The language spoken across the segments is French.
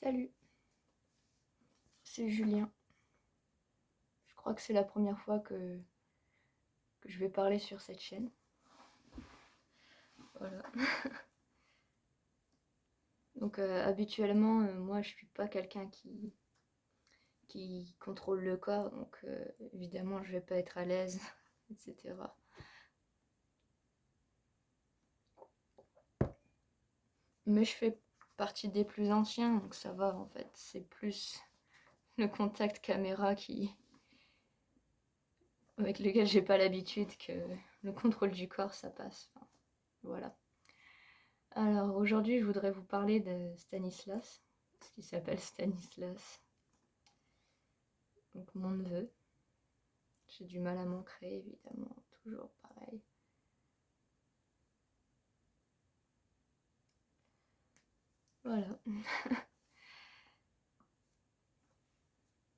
Salut, c'est Julien. Je crois que c'est la première fois que je vais parler sur cette chaîne. Voilà. Donc habituellement, moi je suis pas quelqu'un qui contrôle le corps, donc évidemment je vais pas être à l'aise, etc. Mais je fais partie des plus anciens, donc ça va en fait. C'est plus le contact caméra avec lequel j'ai pas l'habitude que le contrôle du corps, ça passe. Enfin, voilà. Alors aujourd'hui, je voudrais vous parler de Stanislas, ce qui s'appelle Stanislas, donc mon neveu. J'ai du mal à m'ancrer, évidemment, toujours pareil. Voilà.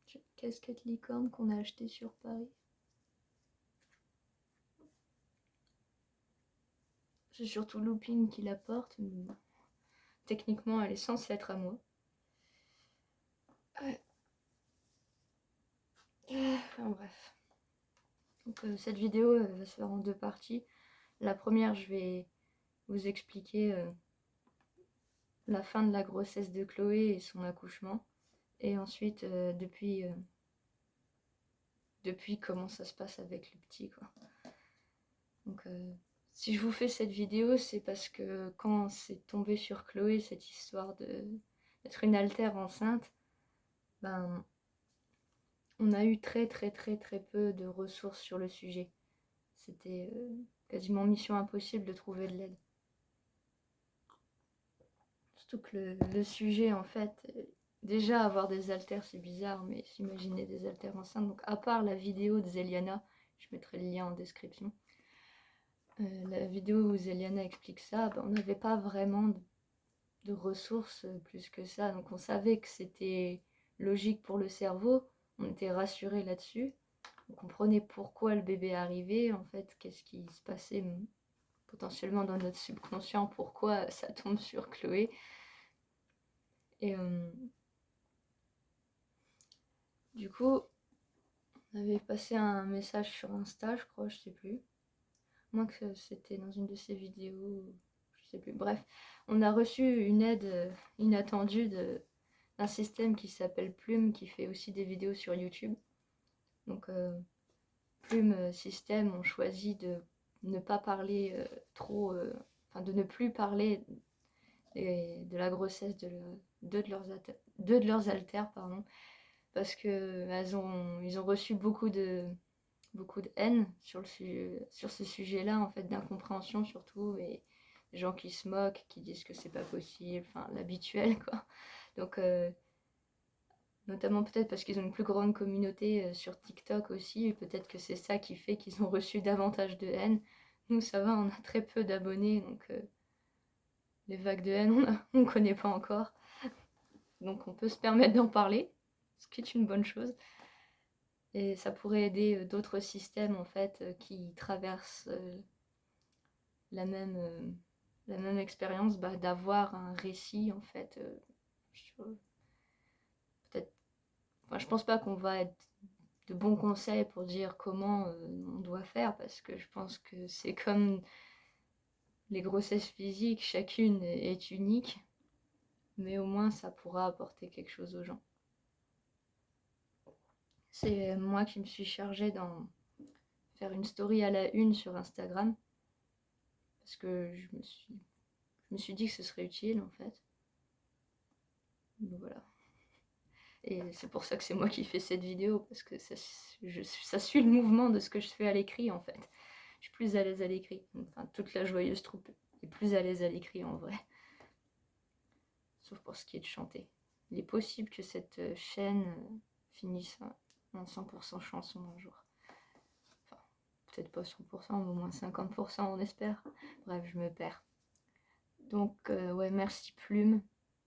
J'ai une casquette licorne qu'on a achetée sur Paris. C'est surtout Looping qui la porte, mais bon, techniquement elle est censée être à moi. Ouais. Enfin bref. Donc cette vidéo va se faire en deux parties. La première, je vais vous expliquer la fin de la grossesse de Chloé et son accouchement. Et ensuite, depuis comment ça se passe avec le petit, quoi. Donc si je vous fais cette vidéo, c'est parce que quand c'est tombé sur Chloé, cette histoire d'être une altère enceinte, ben on a eu très peu de ressources sur le sujet. C'était quasiment mission impossible de trouver de l'aide. Surtout que le sujet, en fait, déjà avoir des haltères c'est bizarre, mais s'imaginer des haltères enceintes, donc à part la vidéo de Zeliana, je mettrai le lien en description, la vidéo où Zeliana explique ça, ben, on n'avait pas vraiment de ressources plus que ça, donc on savait que c'était logique pour le cerveau, on était rassurés là-dessus, on comprenait pourquoi le bébé arrivait, en fait, qu'est-ce qui se passait potentiellement dans notre subconscient, pourquoi ça tombe sur Chloé. Et du coup, on avait passé un message sur Insta, je crois, je sais plus. Moins que c'était dans une de ces vidéos, je sais plus. Bref, on a reçu une aide inattendue d'un système qui s'appelle Plume, qui fait aussi des vidéos sur YouTube. Donc, Plume Système ont choisi de ne pas parler trop, enfin de ne plus parler de la grossesse de deux de leurs altères, pardon, parce que ils ont reçu beaucoup de haine sur ce sujet-là, en fait, d'incompréhension surtout, et des gens qui se moquent, qui disent que c'est pas possible, enfin l'habituel, quoi. Donc notamment peut-être parce qu'ils ont une plus grande communauté sur TikTok aussi, et peut-être que c'est ça qui fait qu'ils ont reçu davantage de haine. Nous ça va, on a très peu d'abonnés, donc les vagues de haine on connaît pas encore, donc on peut se permettre d'en parler, ce qui est une bonne chose. Et ça pourrait aider d'autres systèmes en fait qui traversent la même expérience, bah, d'avoir un récit en fait. Peut-être, enfin, je pense pas qu'on va être de bons conseils pour dire comment on doit faire, parce que je pense que c'est comme les grossesses physiques, chacune est unique, mais au moins ça pourra apporter quelque chose aux gens. C'est moi qui me suis chargée d'en faire une story à la une sur Instagram, parce que je me suis dit que ce serait utile en fait. Donc voilà. Et c'est pour ça que c'est moi qui fais cette vidéo, parce que ça suit le mouvement de ce que je fais à l'écrit en fait. Je suis plus à l'aise à l'écrit. Enfin, toute la joyeuse troupe est plus à l'aise à l'écrit en vrai. Sauf pour ce qui est de chanter. Il est possible que cette chaîne finisse en 100% chanson un jour. Enfin, peut-être pas 100%, mais au moins 50%, on espère. Bref, je me perds. Donc, ouais, merci Plume.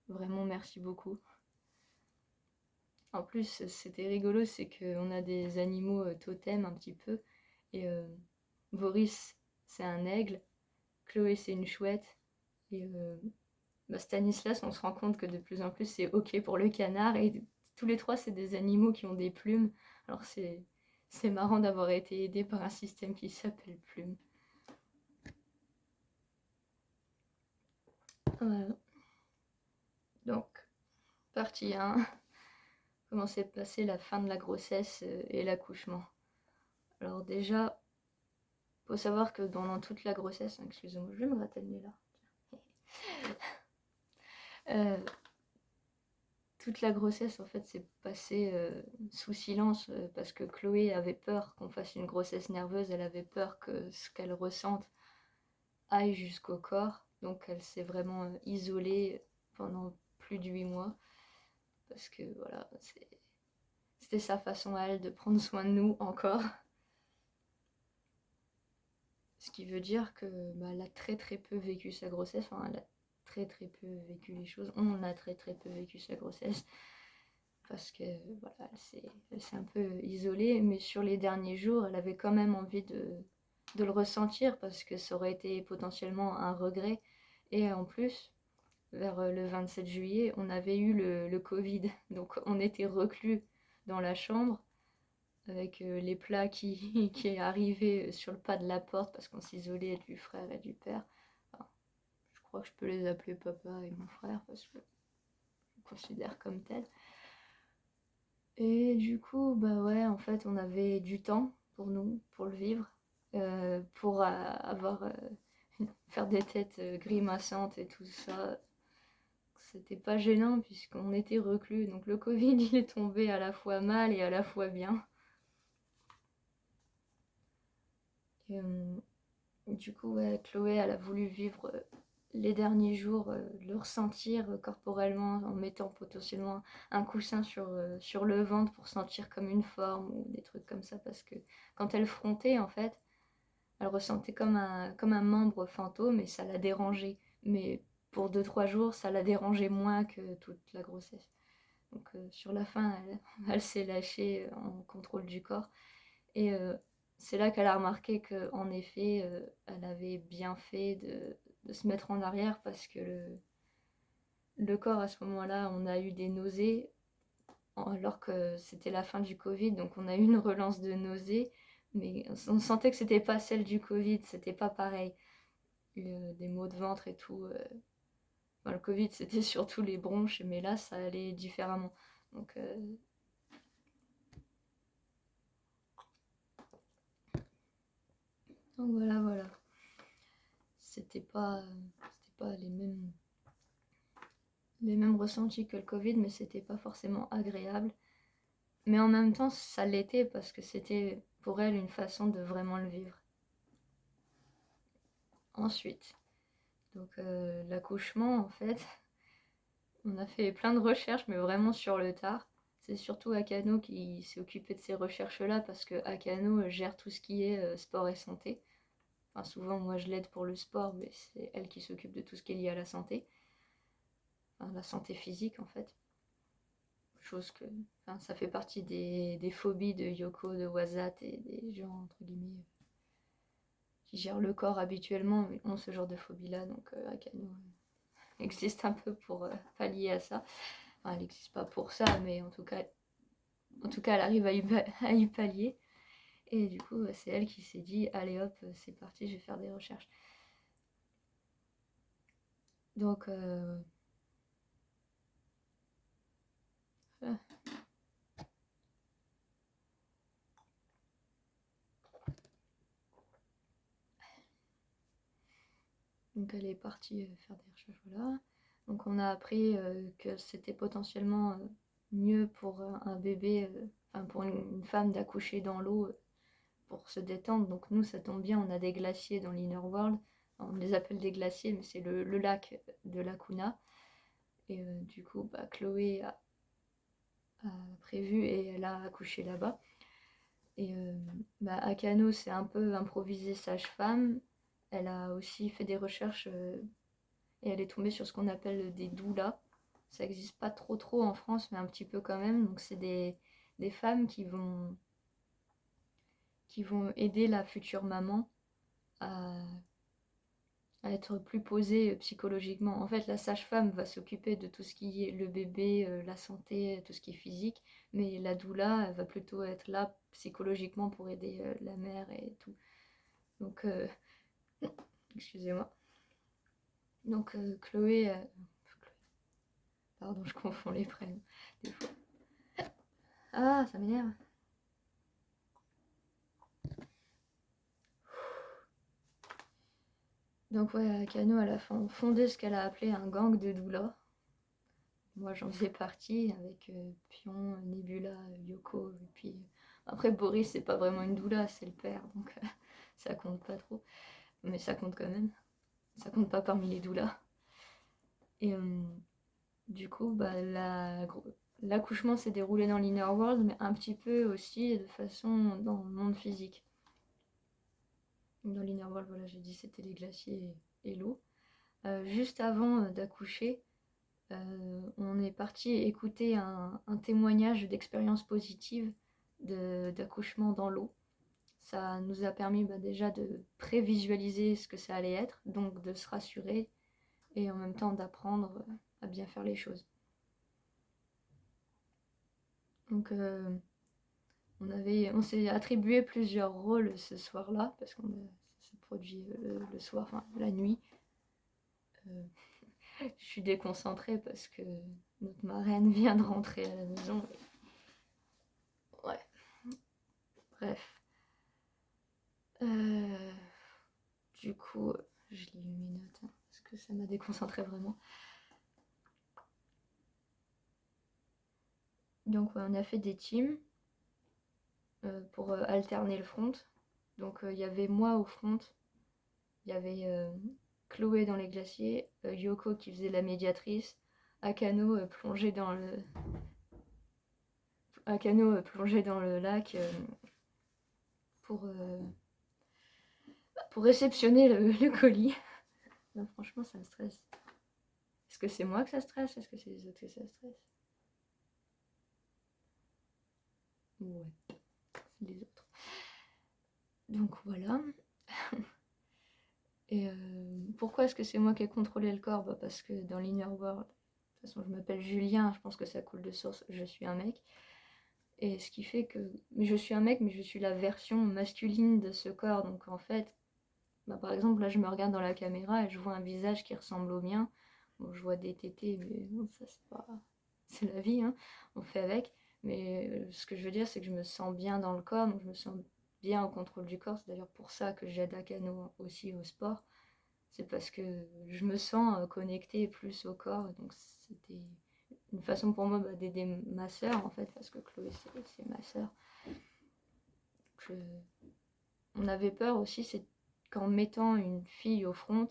Vraiment, merci beaucoup. En plus, c'était rigolo, c'est qu'on a des animaux totems un petit peu. Et Boris, c'est un aigle. Chloé, c'est une chouette. Et Stanislas, on se rend compte que de plus en plus c'est ok pour le canard, et tous les trois c'est des animaux qui ont des plumes. Alors c'est marrant d'avoir été aidé par un système qui s'appelle plume. Voilà. Donc, partie 1, comment s'est passée la fin de la grossesse et l'accouchement. Alors déjà, faut savoir que pendant toute la grossesse, excusez-moi, je vais me gratter le nez là. Toute la grossesse en fait s'est passée sous silence parce que Chloé avait peur qu'on fasse une grossesse nerveuse, elle avait peur que ce qu'elle ressente aille jusqu'au corps, donc elle s'est vraiment isolée pendant plus de 8 mois parce que voilà, c'était sa façon à elle de prendre soin de nous encore. Ce qui veut dire que elle a très très peu vécu sa grossesse, enfin elle a très très peu vécu les choses, on a très très peu vécu sa grossesse parce que voilà, elle s'est un peu isolée, mais sur les derniers jours, elle avait quand même envie de le ressentir parce que ça aurait été potentiellement un regret. Et en plus, vers le 27 juillet, on avait eu le Covid, donc on était reclus dans la chambre avec les plats qui arrivaient sur le pas de la porte parce qu'on s'isolait du frère et du père. Enfin, je crois que je peux les appeler papa et mon frère parce que je me considère comme tel. Et du coup, ouais, en fait, on avait du temps pour nous, pour le vivre, pour faire des têtes grimaçantes et tout ça. C'était pas gênant puisqu'on était reclus. Donc le Covid, il est tombé à la fois mal et à la fois bien. Et, du coup, ouais, Chloé, elle a voulu vivre les derniers jours, le ressentir corporellement en mettant potentiellement un coussin sur le ventre pour sentir comme une forme ou des trucs comme ça, parce que quand elle frontait, en fait, elle ressentait comme un membre fantôme et ça la dérangeait. Mais pour 2-3 jours, ça la dérangeait moins que toute la grossesse. Donc sur la fin, elle s'est lâchée en contrôle du corps. Et c'est là qu'elle a remarqué qu'en effet, elle avait bien fait de se mettre en arrière parce que le corps, à ce moment-là, on a eu des nausées alors que c'était la fin du Covid, donc on a eu une relance de nausées, mais on sentait que c'était pas celle du Covid, c'était pas pareil. Des maux de ventre et tout. Le Covid, c'était surtout les bronches, mais là, ça allait différemment. Donc voilà, voilà. C'était pas les mêmes ressentis que le Covid, mais c'était pas forcément agréable. Mais en même temps, ça l'était parce que c'était pour elle une façon de vraiment le vivre. Ensuite, donc l'accouchement, en fait, on a fait plein de recherches, mais vraiment sur le tard. C'est surtout Akano qui s'est occupé de ces recherches-là parce que Akano gère tout ce qui est sport et santé. Enfin, souvent, moi, je l'aide pour le sport, mais c'est elle qui s'occupe de tout ce qui est lié à la santé. Enfin, la santé physique, en fait. Chose que... Enfin, ça fait partie des phobies de Yoko, de Wazat et des gens, entre guillemets, qui gèrent le corps habituellement, mais ont ce genre de phobie-là. Donc, Akano existe un peu pour pallier à ça. Enfin, elle n'existe pas pour ça, mais en tout cas, elle arrive à y pallier. Et du coup, c'est elle qui s'est dit, allez hop, c'est parti, je vais faire des recherches. Donc, donc elle est partie faire des recherches, voilà. Donc on a appris que c'était potentiellement mieux pour un bébé, enfin pour une femme d'accoucher dans l'eau pour se détendre. Donc nous, ça tombe bien, on a des glaciers dans l'Inner World. On les appelle des glaciers, mais c'est le lac de Lacuna. Et du coup, Chloé a prévu et elle a accouché là-bas. Et Akano s'est un peu improvisée sage-femme. Elle a aussi fait des recherches et elle est tombée sur ce qu'on appelle des doulas. Ça n'existe pas trop en France, mais un petit peu quand même. Donc c'est des femmes qui vont aider la future maman à à être plus posée psychologiquement. En fait, la sage-femme va s'occuper de tout ce qui est le bébé, la santé, tout ce qui est physique, mais la doula, elle va plutôt être là psychologiquement pour aider la mère et tout. Donc, excusez-moi. Donc, Chloé, pardon, je confonds les prénoms des fois. Ah, ça m'énerve. Donc ouais, Akano, elle a fondé ce qu'elle a appelé un gang de doula. Moi, j'en faisais partie avec Pion, Nebula, Yoko, et puis... Après, Boris, c'est pas vraiment une doula, c'est le père, donc ça compte pas trop. Mais ça compte quand même. Ça compte pas parmi les doulas. Et du coup, bah, l'accouchement s'est déroulé dans l'Inner World, mais un petit peu aussi de façon dans le monde physique. Dans l'Inner World, voilà, j'ai dit c'était les glaciers et l'eau. Juste avant d'accoucher, on est parti écouter un témoignage d'expérience positive d'accouchement dans l'eau. Ça nous a permis déjà de prévisualiser ce que ça allait être, donc de se rassurer et en même temps d'apprendre à bien faire les choses. Donc on s'est attribué plusieurs rôles ce soir-là, parce qu'on s'est produit le soir, enfin la nuit. Je suis déconcentrée parce que notre marraine vient de rentrer à la maison. Ouais. Bref. Du coup, je lis mes notes parce que ça m'a déconcentrée vraiment. Donc ouais, on a fait des teams pour alterner le front. Donc il y avait moi au front, il y avait Chloé dans les glaciers, Yoko qui faisait la médiatrice, Akano plongé dans le lac pour réceptionner le colis. Non, franchement, ça me stresse. Est-ce que c'est moi que ça stresse? Est-ce que c'est les autres que ça stresse? Ouais, c'est les autres. Donc voilà. Et pourquoi est-ce que c'est moi qui ai contrôlé le corps? Parce que dans l'Inner World, de toute façon, je m'appelle Julien, je pense que ça coule de source, je suis un mec. Et ce qui fait que je suis un mec, mais je suis la version masculine de ce corps. Donc en fait, par exemple, là, je me regarde dans la caméra et je vois un visage qui ressemble au mien. Bon, je vois des tétés, mais bon, ça, c'est pas... C'est la vie, hein. On fait avec. Mais ce que je veux dire, c'est que je me sens bien dans le corps, donc je me sens bien au contrôle du corps. C'est d'ailleurs pour ça que j'aide Akano aussi au sport. C'est parce que je me sens connectée plus au corps. Donc c'était une façon pour moi d'aider ma sœur, en fait, parce que Chloé, c'est ma sœur. On avait peur aussi, c'est qu'en mettant une fille au front,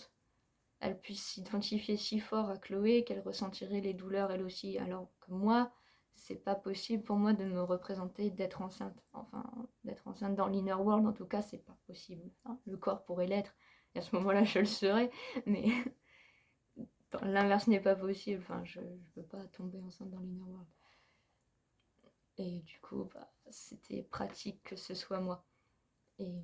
elle puisse s'identifier si fort à Chloé qu'elle ressentirait les douleurs elle aussi. Alors que moi, c'est pas possible pour moi de me représenter d'être enceinte. Enfin, d'être enceinte dans l'Inner World, en tout cas, c'est pas possible. Enfin, le corps pourrait l'être, et à ce moment-là, je le serais, mais l'inverse n'est pas possible. Enfin, je peux pas tomber enceinte dans l'Inner World. Et du coup, c'était pratique que ce soit moi. Et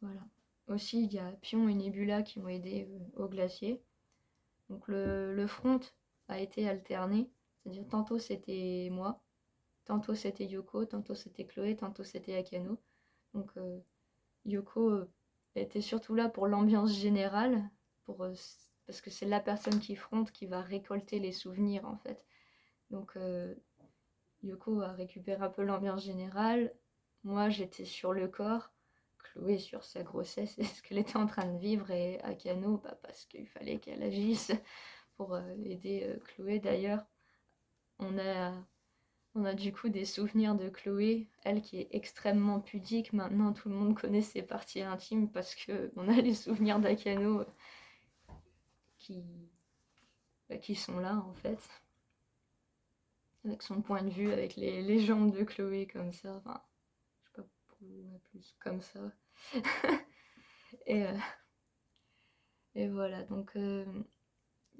voilà. Aussi, il y a Pion et Nebula qui m'ont aidé au glacier. Donc le front a été alterné, c'est-à-dire tantôt c'était moi, tantôt c'était Yoko, tantôt c'était Chloé, tantôt c'était Akano. Donc Yoko était surtout là pour l'ambiance générale, parce que c'est la personne qui fronte qui va récolter les souvenirs en fait. Donc Yoko a récupéré un peu l'ambiance générale, moi j'étais sur le corps, Chloé sur sa grossesse et ce qu'elle était en train de vivre, et Akano parce qu'il fallait qu'elle agisse pour aider Chloé. D'ailleurs, on a du coup des souvenirs de Chloé, elle qui est extrêmement pudique. Maintenant, tout le monde connaît ses parties intimes parce qu'on a les souvenirs d'Akano qui sont là en fait. Avec son point de vue, avec les jambes de Chloé comme ça. Enfin, je sais pas pourquoi plus comme ça. et, et voilà, donc il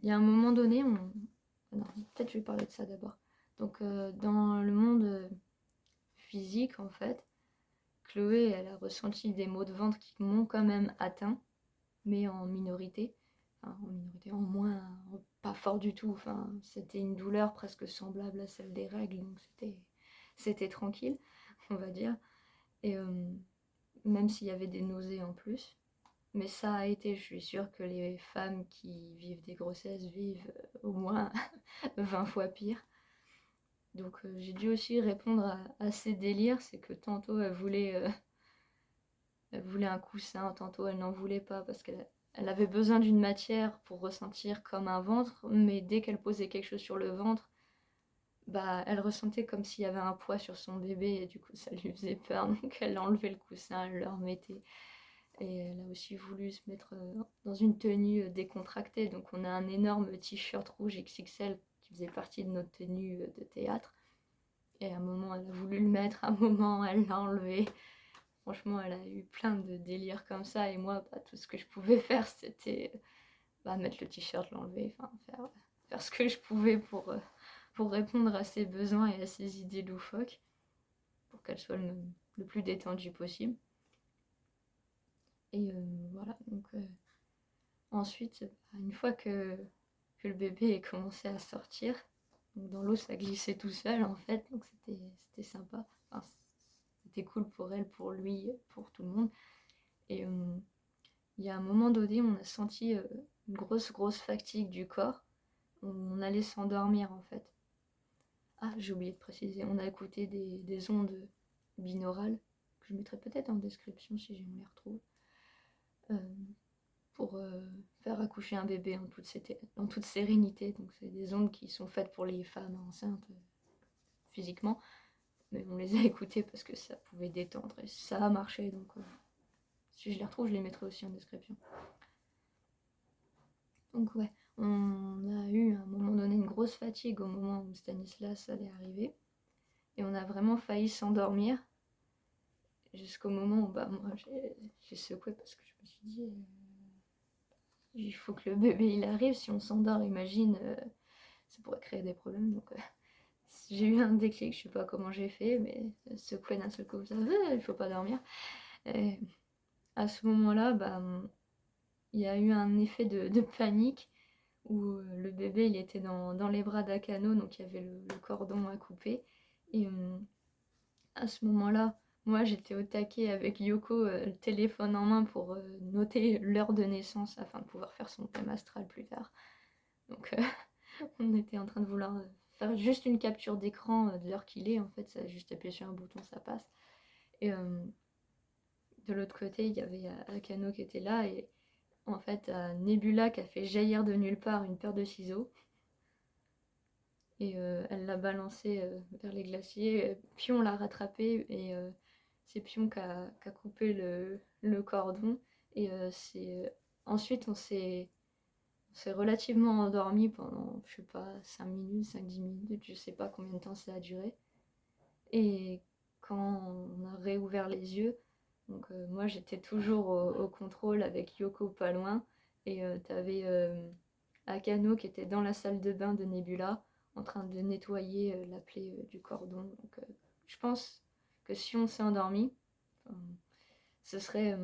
y a un moment donné, non, peut-être je vais parler de ça d'abord. Donc dans le monde physique en fait, Chloé elle a ressenti des maux de ventre qui m'ont quand même atteint. mais en minorité. Enfin, en minorité, en moins, pas fort du tout. Enfin, c'était une douleur presque semblable à celle des règles, donc c'était tranquille, on va dire. Et même s'il y avait des nausées en plus. Mais ça a été, je suis sûre que les femmes qui vivent des grossesses vivent au moins 20 fois pire. Donc j'ai dû aussi répondre à ces délires, c'est que tantôt elle voulait un coussin, tantôt elle n'en voulait pas parce qu'elle avait besoin d'une matière pour ressentir comme un ventre, mais dès qu'elle posait quelque chose sur le ventre, bah elle ressentait comme s'il y avait un poids sur son bébé et du coup ça lui faisait peur, donc elle enlevait le coussin, elle le remettait. Et elle a aussi voulu se mettre dans une tenue décontractée, donc on a un énorme t-shirt rouge XXL qui faisait partie de notre tenue de théâtre. Et à un moment elle a voulu le mettre, à un moment elle l'a enlevé. Franchement, elle a eu plein de délires comme ça, et moi, bah, tout ce que je pouvais faire, c'était mettre le t-shirt, l'enlever, enfin, faire ce que je pouvais pour répondre à ses besoins et à ses idées loufoques, pour qu'elle soit le plus détendue possible. Et voilà, donc ensuite, une fois que le bébé est commencé à sortir, donc dans l'eau, ça glissait tout seul, en fait, donc c'était sympa. Enfin, c'était cool pour elle, pour lui, pour tout le monde. Et il y a un moment donné, on a senti une grosse fatigue du corps. On allait s'endormir en fait. Ah, j'ai oublié de préciser, on a écouté des ondes binaurales, que je mettrai peut-être en description si on les retrouve, euh, pour faire accoucher un bébé en toute sérénité. Donc c'est des ondes qui sont faites pour les femmes enceintes physiquement, mais on les a écoutées parce que ça pouvait détendre et ça a marché. Donc si je les retrouve, je les mettrai aussi en description. Donc ouais, on a eu à un moment donné une grosse fatigue au moment où Stanislas allait arriver. Et on a vraiment failli s'endormir jusqu'au moment où moi j'ai secoué parce que je me suis dit il faut que le bébé il arrive. Si on s'endort, imagine, ça pourrait créer des problèmes. Donc j'ai eu un déclic, je sais pas comment j'ai fait, mais secouer d'un seul coup, ça, il faut pas dormir. Et à ce moment-là, il y a eu un effet de panique où le bébé il était dans les bras d'Akano, donc il y avait le cordon à couper. Et à ce moment-là, moi j'étais au taquet avec Yoko, le téléphone en main pour noter l'heure de naissance afin de pouvoir faire son thème astral plus tard. Donc on était en train de vouloir faire juste une capture d'écran de l'heure qu'il est, en fait, ça juste appuyer sur un bouton, ça passe. Et de l'autre côté, il y avait Akano qui était là, et en fait, Nebula qui a fait jaillir de nulle part une paire de ciseaux. Et elle l'a balancé vers les glaciers. Pion l'a rattrapé et c'est Pion qui a coupé le cordon. Et ensuite, on s'est relativement endormi pendant, je sais pas, 5 minutes, 5-10 minutes, je sais pas combien de temps ça a duré. Et quand on a réouvert les yeux, donc moi j'étais toujours au contrôle avec Yoko pas loin, et t'avais Akano qui était dans la salle de bain de Nebula en train de nettoyer la plaie du cordon. Donc je pense que si on s'est endormi, ce serait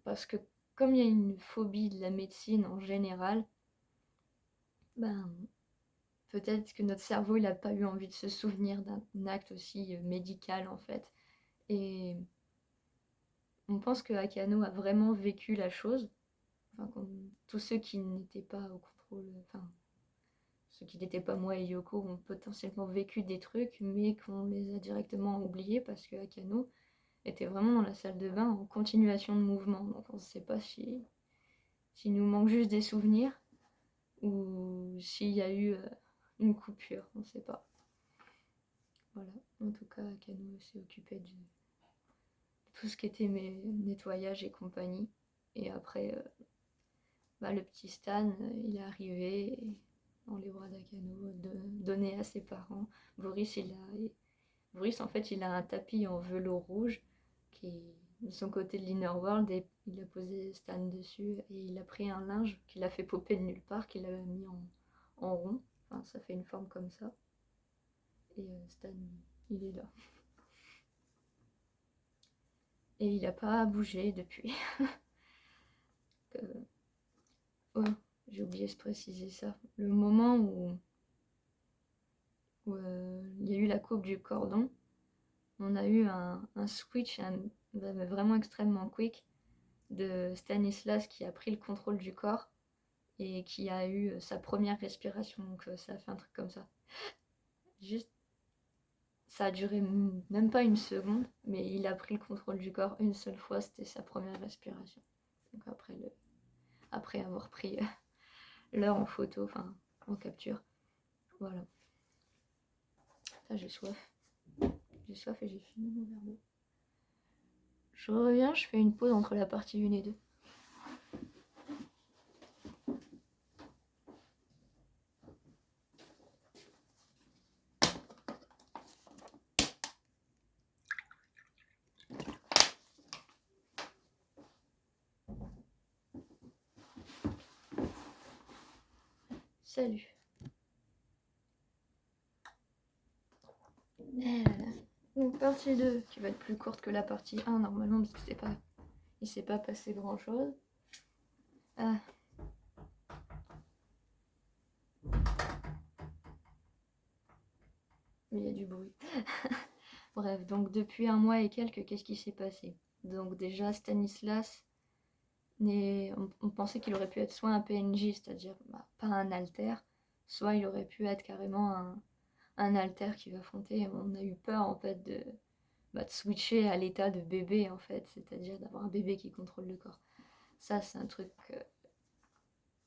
parce que comme il y a une phobie de la médecine en général, peut-être que notre cerveau il n'a pas eu envie de se souvenir d'un acte aussi médical en fait. Et on pense que Akano a vraiment vécu la chose. Enfin, tous ceux qui n'étaient pas au contrôle, enfin, ceux qui n'étaient pas moi et Yoko ont potentiellement vécu des trucs, mais qu'on les a directement oubliés parce que Akano était vraiment dans la salle de bain en continuation de mouvement. Donc on ne sait pas s'il nous manque juste des souvenirs ou s'il y a eu une coupure, on ne sait pas. Voilà, en tout cas, Akano s'est occupé de tout ce qui était mes nettoyages et compagnie. Et après, le petit Stan, il est arrivé dans les bras d'Akano, donné à ses parents. Boris, en fait, il a un tapis en velours rouge qui est de son côté de l'Inner World, et il a posé Stan dessus et il a pris un linge qu'il a fait popper de nulle part, qu'il a mis en rond. Enfin, ça fait une forme comme ça. Et Stan, il est là. Et il n'a pas bougé depuis. que... Oh, j'ai oublié de préciser ça. Le moment où il y a eu la coupe du cordon, on a eu un switch vraiment extrêmement quick de Stanislas qui a pris le contrôle du corps et qui a eu sa première respiration. Donc ça a fait un truc comme ça. Juste, ça a duré même pas une seconde, mais il a pris le contrôle du corps une seule fois, c'était sa première respiration. Donc après avoir pris l'heure en photo, enfin en capture. Voilà. J'ai soif. J'ai soif et j'ai fini mon verre d'eau. Je reviens, je fais une pause entre la partie 1 et 2. Salut. Et là là. Donc partie 2 qui va être plus courte que la partie 1 normalement parce que il s'est pas passé grand chose. Ah. Mais il y a du bruit. Bref, donc depuis un mois et quelques, qu'est-ce qui s'est passé? Donc déjà Stanislas, on pensait qu'il aurait pu être soit un PNJ, c'est-à-dire pas un alter, soit il aurait pu être carrément un alter qui va affronter. On a eu peur en fait de switcher à l'état de bébé en fait, c'est-à-dire d'avoir un bébé qui contrôle le corps. Ça c'est un truc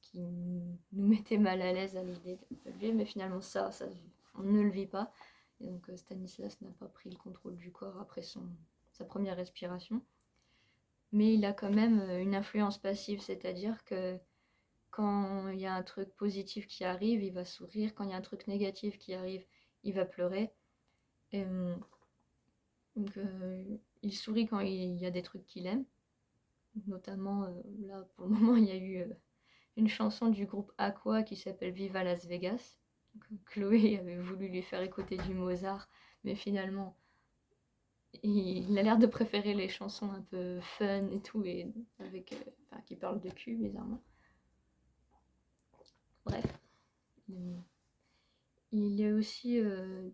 qui nous mettait mal à l'aise à l'idée de le vivre, mais finalement ça on ne le vit pas. Et donc Stanislas n'a pas pris le contrôle du corps après sa première respiration. Mais il a quand même une influence passive, c'est-à-dire que quand il y a un truc positif qui arrive, il va sourire. Quand il y a un truc négatif qui arrive, il va pleurer. Et, donc il sourit quand il y a des trucs qu'il aime. Notamment, là, pour le moment, il y a eu une chanson du groupe Aqua qui s'appelle Viva Las Vegas. Donc, Chloé avait voulu lui faire écouter du Mozart, mais finalement, il a l'air de préférer les chansons un peu fun et tout, et avec, qui parlent de cul, bizarrement. Bref. Il est aussi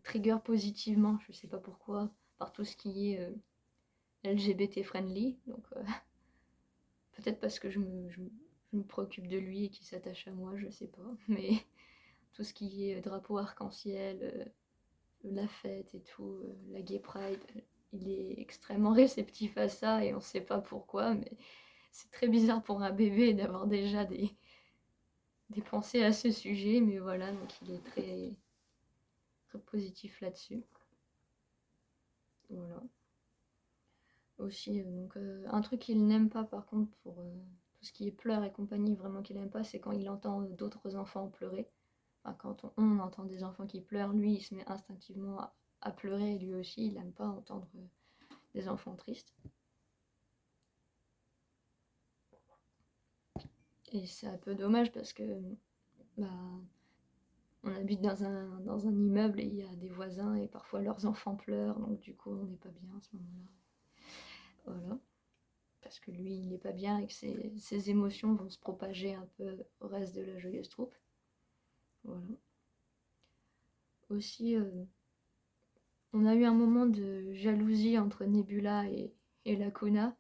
trigger positivement, je sais pas pourquoi, par tout ce qui est LGBT friendly. Donc peut-être parce que je me préoccupe de lui et qu'il s'attache à moi, je sais pas. Mais tout ce qui est drapeau arc-en-ciel, la fête et tout, la gay pride, il est extrêmement réceptif à ça et on sait pas pourquoi, mais c'est très bizarre pour un bébé d'avoir déjà des pensées à ce sujet, mais voilà, donc il est très, très positif là-dessus. Voilà. Aussi, donc un truc qu'il n'aime pas par contre pour tout ce qui est pleurs et compagnie, vraiment qu'il n'aime pas, c'est quand il entend d'autres enfants pleurer. Enfin, quand on entend des enfants qui pleurent, lui il se met instinctivement à pleurer et lui aussi il n'aime pas entendre des enfants tristes. Et c'est un peu dommage parce que on habite dans un immeuble et il y a des voisins et parfois leurs enfants pleurent, donc du coup on n'est pas bien à ce moment-là. Voilà. Parce que lui, il n'est pas bien et que ses émotions vont se propager un peu au reste de la joyeuse troupe. Voilà. Aussi, on a eu un moment de jalousie entre Nebula et Lacuna,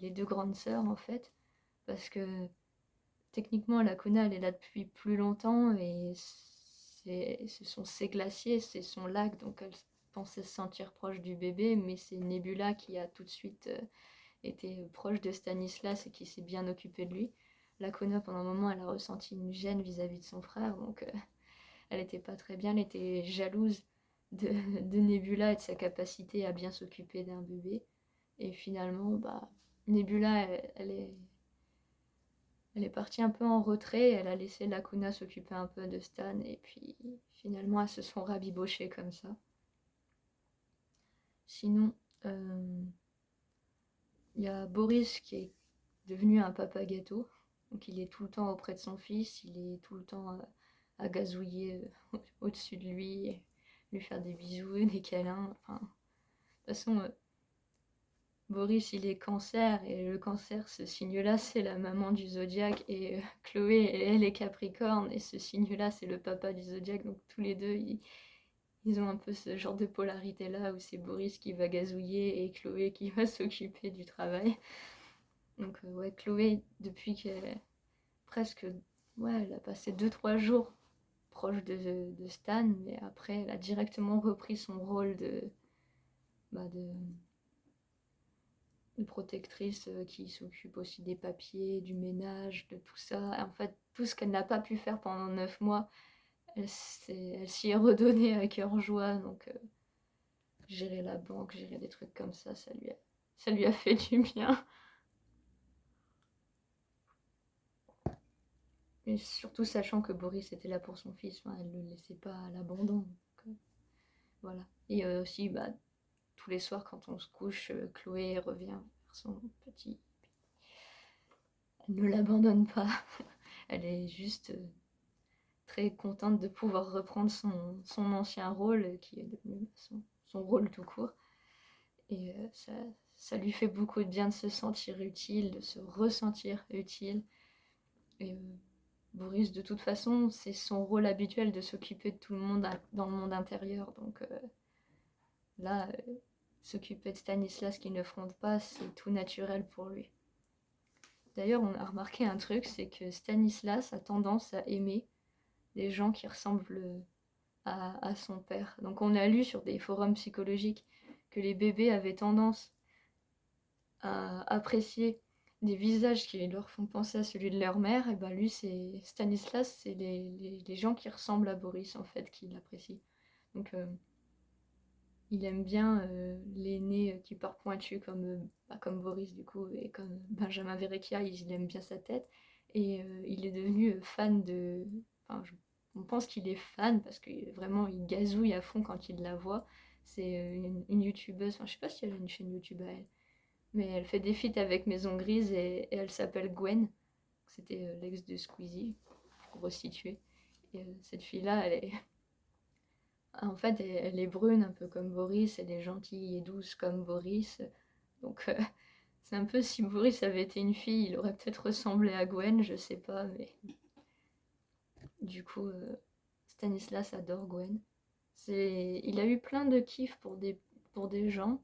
les deux grandes sœurs en fait, parce que techniquement Lacuna elle est là depuis plus longtemps et ce sont ses glaciers, c'est son lac, donc elle pensait se sentir proche du bébé, mais c'est Nebula qui a tout de suite était proche de Stanislas et qui s'est bien occupé de lui. Lacuna, pendant un moment, elle a ressenti une gêne vis-à-vis de son frère, donc elle était pas très bien, elle était jalouse de Nebula et de sa capacité à bien s'occuper d'un bébé. Et finalement, Nebula, elle est partie un peu en retrait, elle a laissé Lacuna s'occuper un peu de Stan, et puis finalement, elles se sont rabibochées comme ça. Sinon, il y a Boris qui est devenu un papa gâteau. Donc il est tout le temps auprès de son fils, il est tout le temps à gazouiller au-dessus de lui, lui faire des bisous, des câlins. Enfin, de toute façon, Boris il est cancer et le cancer, ce signe-là, c'est la maman du zodiaque et Chloé, elle est Capricorne et ce signe-là, c'est le papa du zodiaque. Donc tous les deux, ils ont un peu ce genre de polarité-là où c'est Boris qui va gazouiller et Chloé qui va s'occuper du travail. Donc ouais, Chloé, depuis qu'elle presque, ouais, elle a passé 2-3 jours proche de Stan, mais après, elle a directement repris son rôle bah, de protectrice qui s'occupe aussi des papiers, du ménage, de tout ça. Et en fait, tout ce qu'elle n'a pas pu faire pendant 9 mois, elle s'y est redonnée à cœur joie. Donc, gérer la banque, gérer des trucs comme ça lui a fait du bien. Et surtout sachant que Boris était là pour son fils, enfin, elle ne le laissait pas à l'abandon. Voilà. Et aussi, bah, tous les soirs quand on se couche, Chloé revient vers son petit. Elle ne l'abandonne pas. Elle est juste très contente de pouvoir reprendre son ancien rôle, qui est devenu son rôle tout court. Et ça lui fait beaucoup de bien de se sentir utile, de se ressentir utile. Et Boris, de toute façon, c'est son rôle habituel de s'occuper de tout le monde dans le monde intérieur. Donc là, s'occuper de Stanislas qui ne fronde pas, c'est tout naturel pour lui. D'ailleurs, on a remarqué un truc, c'est que Stanislas a tendance à aimer les gens qui ressemblent à son père. Donc on a lu sur des forums psychologiques que les bébés avaient tendance à apprécier des visages qui leur font penser à celui de leur mère. Et ben lui, c'est Stanislas, c'est les gens qui ressemblent à Boris en fait qu'il apprécie. Donc il aime bien les nez qui partent pointus comme Boris du coup et comme Benjamin Verrecchia, il aime bien sa tête et il est devenu fan de. Enfin, on pense qu'il est fan parce que vraiment il gazouille à fond quand il la voit. C'est une youtubeuse, enfin je sais pas si elle a une chaîne YouTube à elle, mais elle fait des feats avec Maison Grise et elle s'appelle Gwen. C'était l'ex de Squeezie pour resituer. Et cette fille-là, elle est en fait, elle est brune, un peu comme Boris, elle est gentille et douce comme Boris. Donc, c'est un peu si Boris avait été une fille, il aurait peut-être ressemblé à Gwen, je sais pas, mais du coup, Stanislas adore Gwen. Il a eu plein de kiffs pour des gens.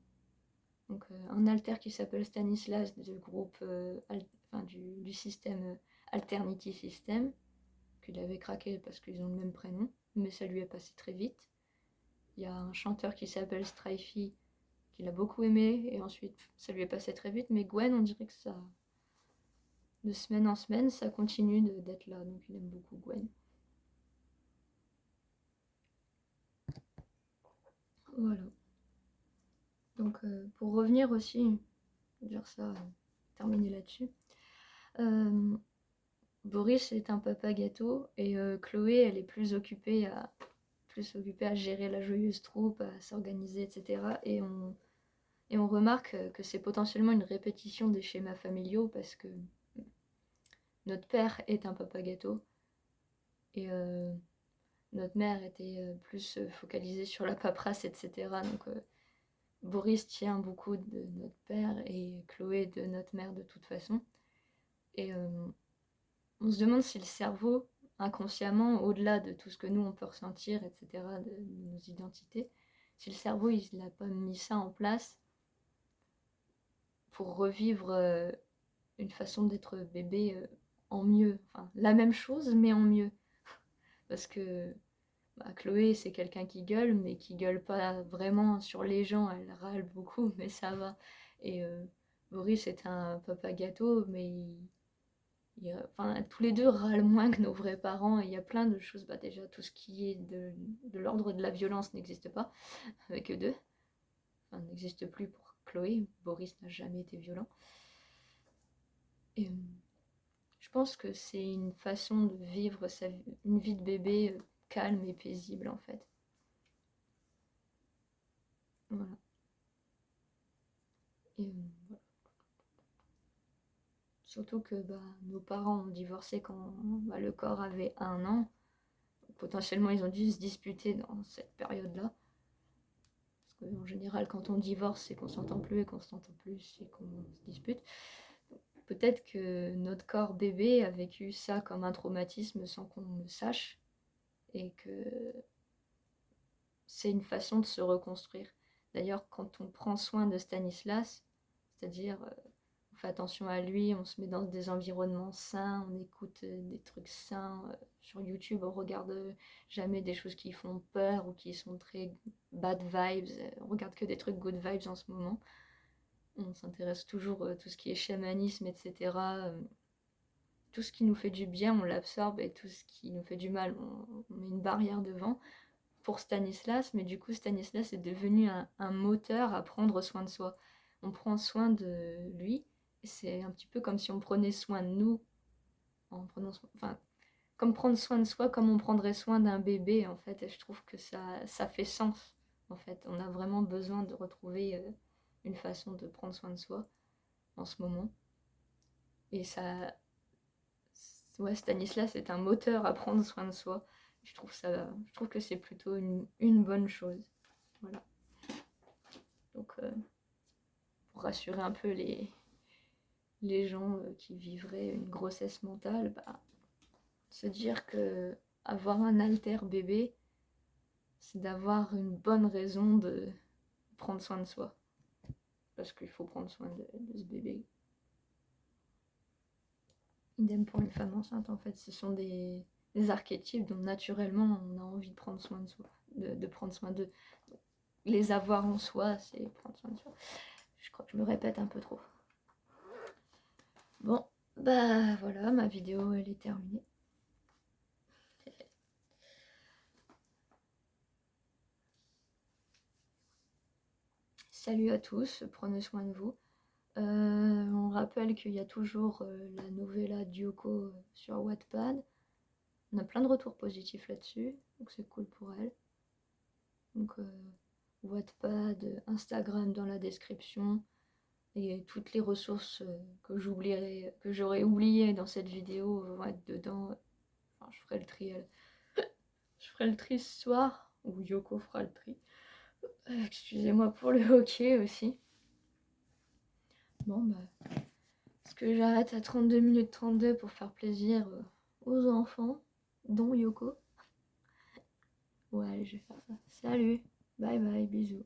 Donc, un alter qui s'appelle Stanislas du groupe, enfin, du système Alternity System, qu'il avait craqué parce qu'ils ont le même prénom, mais ça lui est passé très vite. Il y a un chanteur qui s'appelle Strifey qu'il a beaucoup aimé et ensuite ça lui est passé très vite, mais Gwen on dirait que ça de semaine en semaine ça continue d'être là, donc il aime beaucoup Gwen. Voilà. Donc pour revenir aussi, dire ça, terminer là-dessus, Boris est un papa gâteau et Chloé elle est plus occupée à gérer la joyeuse troupe, à s'organiser, etc. Et on remarque que c'est potentiellement une répétition des schémas familiaux parce que notre père est un papa gâteau et notre mère était plus focalisée sur la paperasse, etc. Donc Boris tient beaucoup de notre père et Chloé de notre mère de toute façon. Et on se demande si le cerveau, inconsciemment, au-delà de tout ce que nous on peut ressentir, etc., de nos identités, si le cerveau il n'a pas mis ça en place pour revivre une façon d'être bébé en mieux. Enfin, la même chose, mais en mieux. Parce que bah, Chloé, c'est quelqu'un qui gueule, mais qui gueule pas vraiment sur les gens. Elle râle beaucoup, mais ça va. Et Boris est un papa gâteau, mais enfin, tous les deux râlent moins que nos vrais parents. Et il y a plein de choses. Bah, déjà, tout ce qui est de l'ordre de la violence n'existe pas avec eux deux. Enfin, n'existe plus pour Chloé. Boris n'a jamais été violent. Et je pense que c'est une façon de vivre une vie de bébé calme et paisible en fait. Voilà. Et voilà. Surtout que bah, nos parents ont divorcé quand bah, le corps avait 1 an. Potentiellement, ils ont dû se disputer dans cette période-là. Parce En général, quand on divorce, c'est qu'on s'entend plus, et qu'on s'entend plus, c'est qu'on se dispute. Peut-être que notre corps bébé a vécu ça comme un traumatisme sans qu'on le sache, et que c'est une façon de se reconstruire. D'ailleurs, quand on prend soin de Stanislas, c'est-à-dire on fait attention à lui, on se met dans des environnements sains, on écoute des trucs sains sur YouTube, on regarde jamais des choses qui font peur ou qui sont très bad vibes, on regarde que des trucs good vibes en ce moment. On s'intéresse toujours à tout ce qui est chamanisme, etc. Tout ce qui nous fait du bien, on l'absorbe, et tout ce qui nous fait du mal, on met une barrière devant pour Stanislas. Mais du coup, Stanislas est devenu un moteur à prendre soin de soi. On prend soin de lui, c'est un petit peu comme si on prenait soin de nous, en prenant soin, enfin, comme prendre soin de soi, comme on prendrait soin d'un bébé, en fait. Et je trouve que ça fait sens, en fait. On a vraiment besoin de retrouver une façon de prendre soin de soi en ce moment. Et ça, ouais, Stanislas est un moteur à prendre soin de soi. Je trouve que c'est plutôt une bonne chose. Voilà. Donc, pour rassurer un peu les gens qui vivraient une grossesse mentale, bah, se dire que avoir un alter bébé, c'est d'avoir une bonne raison de prendre soin de soi. Parce qu'il faut prendre soin de ce bébé. Idem pour une femme enceinte, en fait. Ce sont des archétypes dont naturellement on a envie de prendre soin de soi, de prendre soin d'eux. Les avoir en soi, c'est prendre soin de soi. Je crois que je me répète un peu trop. Bon, bah voilà, ma vidéo elle est terminée. Salut à tous, prenez soin de vous. On rappelle qu'il y a toujours la novella d'Yoko sur Wattpad. On a plein de retours positifs là-dessus, donc c'est cool pour elle. Donc Wattpad, Instagram dans la description, et toutes les ressources que j'aurais oubliées dans cette vidéo vont être dedans. Enfin, je ferai le tri. Je ferai le tri ce soir, ou Yoko fera le tri. Excusez-moi pour le hockey aussi. Bon, bah, est-ce que j'arrête à 32 minutes 32 pour faire plaisir aux enfants, dont Yoko? Ouais, allez, je vais faire ça. Salut, bye bye, bisous.